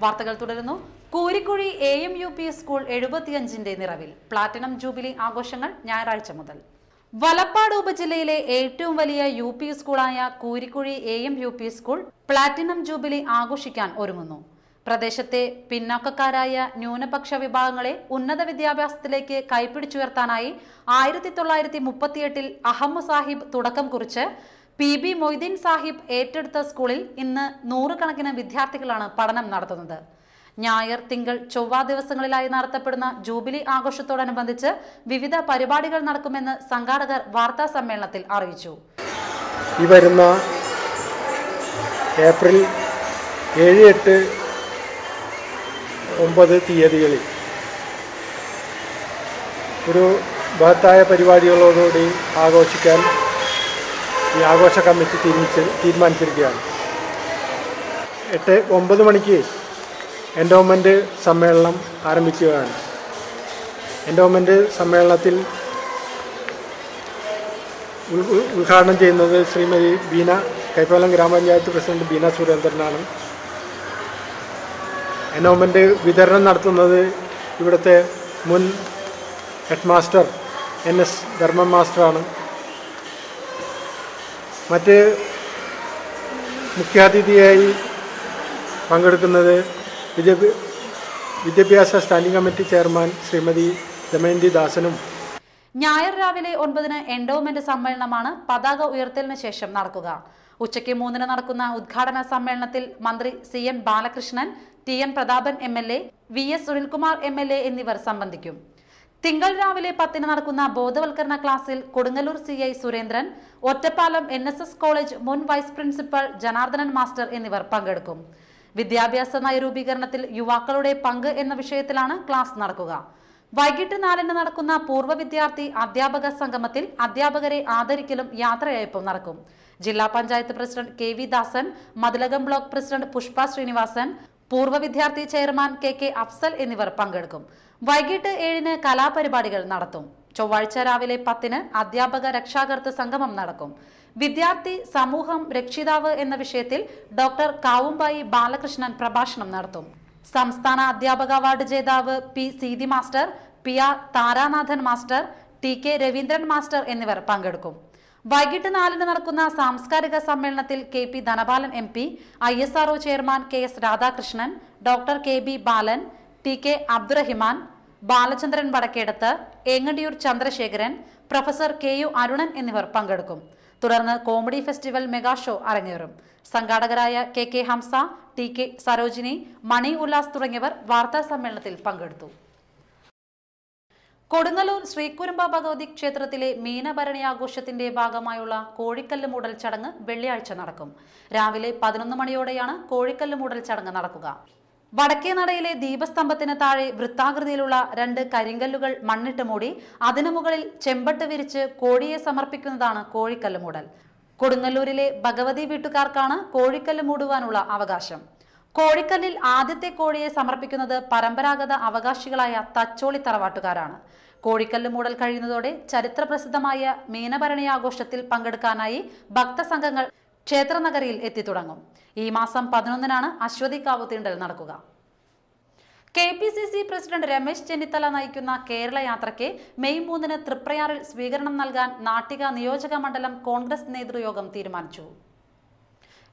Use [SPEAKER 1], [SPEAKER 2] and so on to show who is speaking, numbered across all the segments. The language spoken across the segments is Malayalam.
[SPEAKER 1] വാർത്തകൾ തുടരുന്നു. കൂരിക്കുഴി AMUP സ്കൂൾ 75ന്റെ നിറവിൽ പ്ലാറ്റിനം ജൂബിലി ആഘോഷങ്ങൾ ഞായറാഴ്ച മുതൽ. വലപ്പാട് ഉപജില്ലയിലെ ഏറ്റവും വലിയ UP സ്കൂളായ Koorikkuzhi AMUP school platinum jubilee ആഘോഷിക്കാൻ ഒരുങ്ങുന്നു. പ്രദേശത്തെ പിന്നോക്കക്കാരായ ന്യൂനപക്ഷ വിഭാഗങ്ങളെ ഉന്നത വിദ്യാഭ്യാസത്തിലേക്ക് കൈപ്പിടിച്ചുയർത്താനായി 1938 അഹമ്മു സാഹിബ് തുടക്കം കുറിച്ച് PB മൊയ്തീൻ സാഹിബ് ഏറ്റെടുത്ത സ്കൂളിൽ ഇന്ന് നൂറുകണക്കിന് വിദ്യാർത്ഥികളാണ് പഠനം നടത്തുന്നത്. ഞായർ, തിങ്കൾ, ചൊവ്വ ദിവസങ്ങളിലായി നടത്തപ്പെടുന്ന ജൂബിലി ആഘോഷത്തോടനുബന്ധിച്ച് വിവിധ പരിപാടികൾ നടക്കുമെന്ന് സംഘാടകർ വാർത്താ സമ്മേളനത്തിൽ അറിയിച്ചു.
[SPEAKER 2] ഈ വരുന്ന ഏപ്രിൽ 7, 8, 9 തീയതികളിൽ ഒരു ബൃഹത്തായ പരിപാടികളോടുകൂടി ആഘോഷിക്കാൻ ഈ ആഘോഷ കമ്മിറ്റി തീരുമാനിച്ചിരിക്കുകയാണ്. 9 മണിക്ക് എൻഡോമെൻ്റ് സമ്മേളനം ആരംഭിക്കുകയാണ്. എൻഡോമെൻ്റ് സമ്മേളനത്തിൽ ഉദ്ഘാടനം ചെയ്യുന്നത് ശ്രീമതി ബീന, കൈപ്പമംഗലം ഗ്രാമപഞ്ചായത്ത് പ്രസിഡന്റ് ബീന സുരേന്ദ്രനാണ്. എൻഡോമെൻ്റ് വിതരണം നടത്തുന്നത് ഇവിടുത്തെ മുൻ ഹെഡ് മാസ്റ്റർ NS ധർമ്മൻ മാസ്റ്ററാണ്. മറ്റ് മുഖ്യാതിഥിയായി പങ്കെടുക്കുന്നത് വിദ്യാഭ്യാസ standing committee chairman Shrimati Damayanthi ദാസനും.
[SPEAKER 1] ഞായർ രാവിലെ 9-ന് എൻഡോമെന്റ് സമ്മേളനമാണ് പതാക ഉയർത്തലിന് ശേഷം നടക്കുക. ഉച്ചയ്ക്ക് 3-ന് നടക്കുന്ന ഉദ്ഘാടന സമ്മേളനത്തിൽ മന്ത്രി CN Balakrishnan, TN Prathapan MLA, VS Sunilkumar MLA എന്നിവർ സംബന്ധിക്കും. തിങ്കൾ രാവിലെ 10-ന് നടക്കുന്ന ബോധവൽക്കരണ ക്ലാസ്സിൽ Kodungallur CI Surendran, Ottapalam NSS college മുൻ വൈസ് പ്രിൻസിപ്പൽ ജനാർദ്ദനൻ മാസ്റ്റർ എന്നിവർ പങ്കെടുക്കും. വിദ്യാഭ്യാസ നയരൂപീകരണത്തിൽ യുവാക്കളുടെ പങ്ക് എന്ന വിഷയത്തിലാണ് ക്ലാസ് നടക്കുക. വൈകിട്ട് 4-ന് നടക്കുന്ന പൂർവ്വ വിദ്യാർത്ഥി അധ്യാപക സംഗമത്തിൽ അധ്യാപകരെ ആദരിക്കലും യാത്രയയപ്പും നടക്കും. ജില്ലാ പഞ്ചായത്ത് പ്രസിഡന്റ് KV ദാസൻ, മതിലകം ബ്ലോക്ക് പ്രസിഡന്റ് പുഷ്പ ശ്രീനിവാസൻ, പൂർവ്വ വിദ്യാർത്ഥി ചെയർമാൻ KK അഫ്സൽ എന്നിവർ പങ്കെടുക്കും. വൈകിട്ട് 7-ന് കലാപരിപാടികൾ നടത്തും. ചൊവ്വാഴ്ച രാവിലെ 10-ന് അധ്യാപക രക്ഷാകർതൃ സംഗമം നടക്കും. വിദ്യാർത്ഥി സമൂഹം രക്ഷിതാവ് എന്ന വിഷയത്തിൽ ഡോക്ടർ കാവുമ്പായി ബാലകൃഷ്ണൻ പ്രഭാഷണം നടത്തും. സംസ്ഥാന അധ്യാപക അവാർഡ് ജേതാവ് P Seethi master, PR Tharanathan master, TK Raveendran master എന്നിവർ പങ്കെടുക്കും. വൈകിട്ട് 4-ന് നടക്കുന്ന സാംസ്കാരിക സമ്മേളനത്തിൽ KP Dhanapalan MP, ISRO chairman KS Radhakrishnan, doctor KB Balan, TK Abdurahiman, Balachandran Vadakkedath, Engandiyoor Chandrasekharan, professor KU Arunan എന്നിവർ പങ്കെടുക്കും. തുടർന്ന് കോമഡി ഫെസ്റ്റിവൽ മെഗാ ഷോ അരങ്ങേറും. സംഘാടകരായ KK ഹംസ, TK സരോജിനി, മണി ഉല്ലാസ് തുടങ്ങിയവർ വാർത്താ സമ്മേളനത്തിൽ പങ്കെടുത്തു. കൊടുങ്ങല്ലൂർ ശ്രീകുരുമ്പ ഭഗവതി ക്ഷേത്രത്തിലെ മീനഭരണി ആഘോഷത്തിന്റെ ഭാഗമായുള്ള കോഴിക്കല്ല് മൂടൽ ചടങ്ങ് വെള്ളിയാഴ്ച നടക്കും. രാവിലെ 11 മണിയോടെയാണ് കോഴിക്കല്ല് മൂടൽ ചടങ്ങ് നടക്കുക. വടക്കേ നടയിലെ ദീപസ്തംഭത്തിന് താഴെ വൃത്താകൃതിയിലുള്ള 2 കരിങ്കല്ലുകൾ മണ്ണിട്ട് മൂടി അതിനു മുകളിൽ ചെമ്പട്ട് വിരിച്ച് കോഴിയെ സമർപ്പിക്കുന്നതാണ് കോഴിക്കല്ല് മൂടൽ. കൊടുങ്ങല്ലൂരിലെ ഭഗവതി വീട്ടുകാർക്കാണ് കോഴിക്കല്ല് മൂടുവാനുള്ള അവകാശം. കോഴിക്കല്ലിൽ ആദ്യത്തെ കോഴിയെ സമർപ്പിക്കുന്നത് പരമ്പരാഗത അവകാശികളായ തച്ചോളി തറവാട്ടുകാരാണ്. കോഴിക്കല്ല് മൂടൽ കഴിയുന്നതോടെ ചരിത്രപ്രസിദ്ധമായ മീനഭരണി ആഘോഷത്തിൽ പങ്കെടുക്കാനായി ഭക്തസംഘങ്ങൾ ക്ഷേത്രനഗരിയിൽ എത്തിത്തുടങ്ങും. ഈ മാസം 11-നാണ് അശ്വതികാവ് തീണ്ടൽ നടക്കുക. KPCC പ്രസിഡന്റ് രമേശ് ചെന്നിത്തല നയിക്കുന്ന കേരള യാത്രയ്ക്ക് മെയ് 3-ന് തൃപ്രയാറിൽ സ്വീകരണം നൽകാൻ നാട്ടിക നിയോജക മണ്ഡലം കോൺഗ്രസ് നേതൃയോഗം തീരുമാനിച്ചു.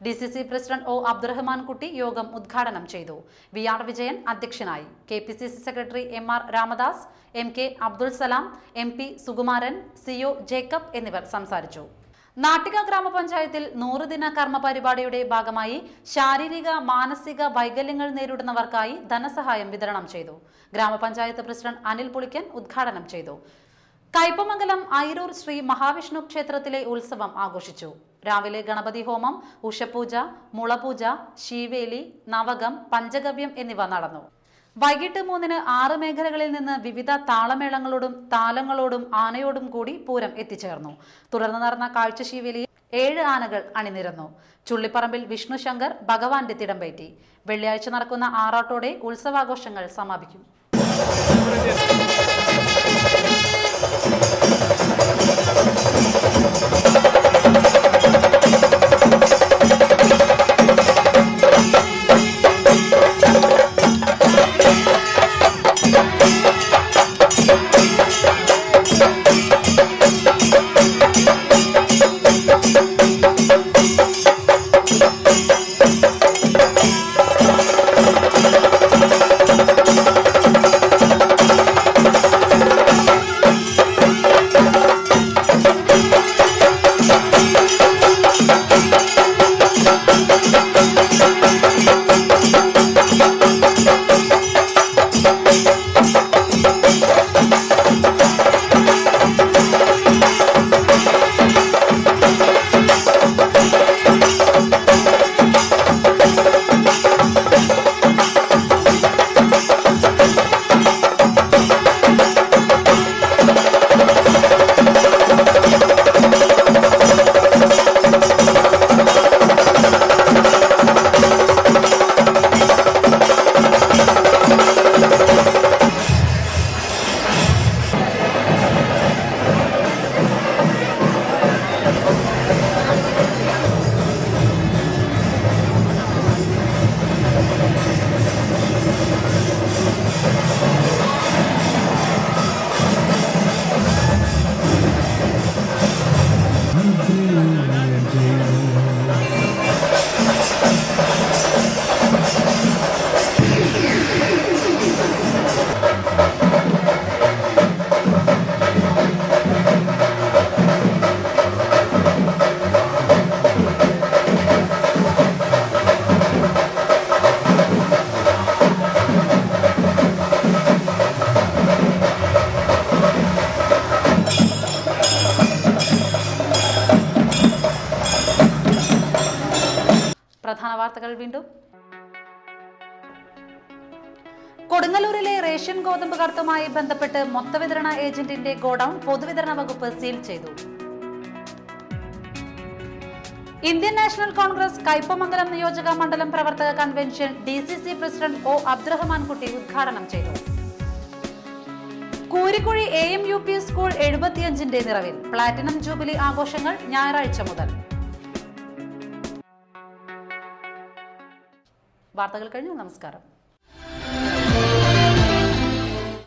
[SPEAKER 1] DCC പ്രസിഡന്റ് O അബ്ദുറഹ്മാൻ കുട്ടി യോഗം ഉദ്ഘാടനം ചെയ്തു. VR വിജയൻ അധ്യക്ഷനായി. KPCC secretary MR Ramadas, MK Abdul Salam, MP Sukumaran, CO Jacob എന്നിവർ സംസാരിച്ചു. നാട്ടിക ഗ്രാമപഞ്ചായത്തിൽ 100 ദിന കർമ്മ പരിപാടിയുടെ ഭാഗമായി ശാരീരിക മാനസിക വൈകല്യങ്ങൾ നേരിടുന്നവർക്കായി ധനസഹായം വിതരണം ചെയ്തു. ഗ്രാമപഞ്ചായത്ത് പ്രസിഡന്റ് അനിൽ പുളിക്കൻ ഉദ്ഘാടനം ചെയ്തു. കൈപ്പമംഗലം ഐരൂർ ശ്രീ മഹാവിഷ്ണു ക്ഷേത്രത്തിലെ ഉത്സവം ആഘോഷിച്ചു. രാവിലെ ഗണപതി ഹോമം, ഉഷപൂജ, മുളപൂജ, ശീവേലി, നവകം, പഞ്ചഗവ്യം എന്നിവ നടന്നു. വൈകിട്ട് 3-ന് 6 മേഖലകളിൽ നിന്ന് വിവിധ താളമേളങ്ങളോടും താലങ്ങളോടും ആനയോടും കൂടി പൂരം എത്തിച്ചേർന്നു. തുടർന്ന് നടന്ന കാഴ്ചശീവേലിയിൽ 7 ആനകൾ അണിനിരന്നു. ചുള്ളിപ്പറമ്പിൽ വിഷ്ണു ശങ്കർ ഭഗവാന്റെ തിടമ്പേറ്റി. വെള്ളിയാഴ്ച നടക്കുന്ന ആറാട്ടോടെ ഉത്സവാഘോഷങ്ങൾ സമാപിക്കും. പ്രധാന വാർത്തകൾ വീണ്ടും. കൊടുങ്ങല്ലൂരിലെ റേഷൻ ഗോതമ്പ് കടത്തുമായി ബന്ധപ്പെട്ട് മൊത്തവിതരണ ഏജന്റിന്റെ ഗോഡൌൺ പൊതുവിതരണ വകുപ്പ് സീൽ ചെയ്തു. ഇന്ത്യൻ നാഷണൽ കോൺഗ്രസ് കയ്പമംഗലം നിയോജക മണ്ഡലം പ്രവർത്തക convention DCC president O. Abdurahman Kutty ഉദ്ഘാടനം ചെയ്തു. കൂരിക്കുഴി AMUP സ്കൂൾ 75ന്റെ നിറവിൽ പ്ലാറ്റിനം ജൂബിലി ആഘോഷങ്ങൾ ഞായറാഴ്ച മുതൽ. വാർത്തകൾ കഴിഞ്ഞു. നമസ്കാരം.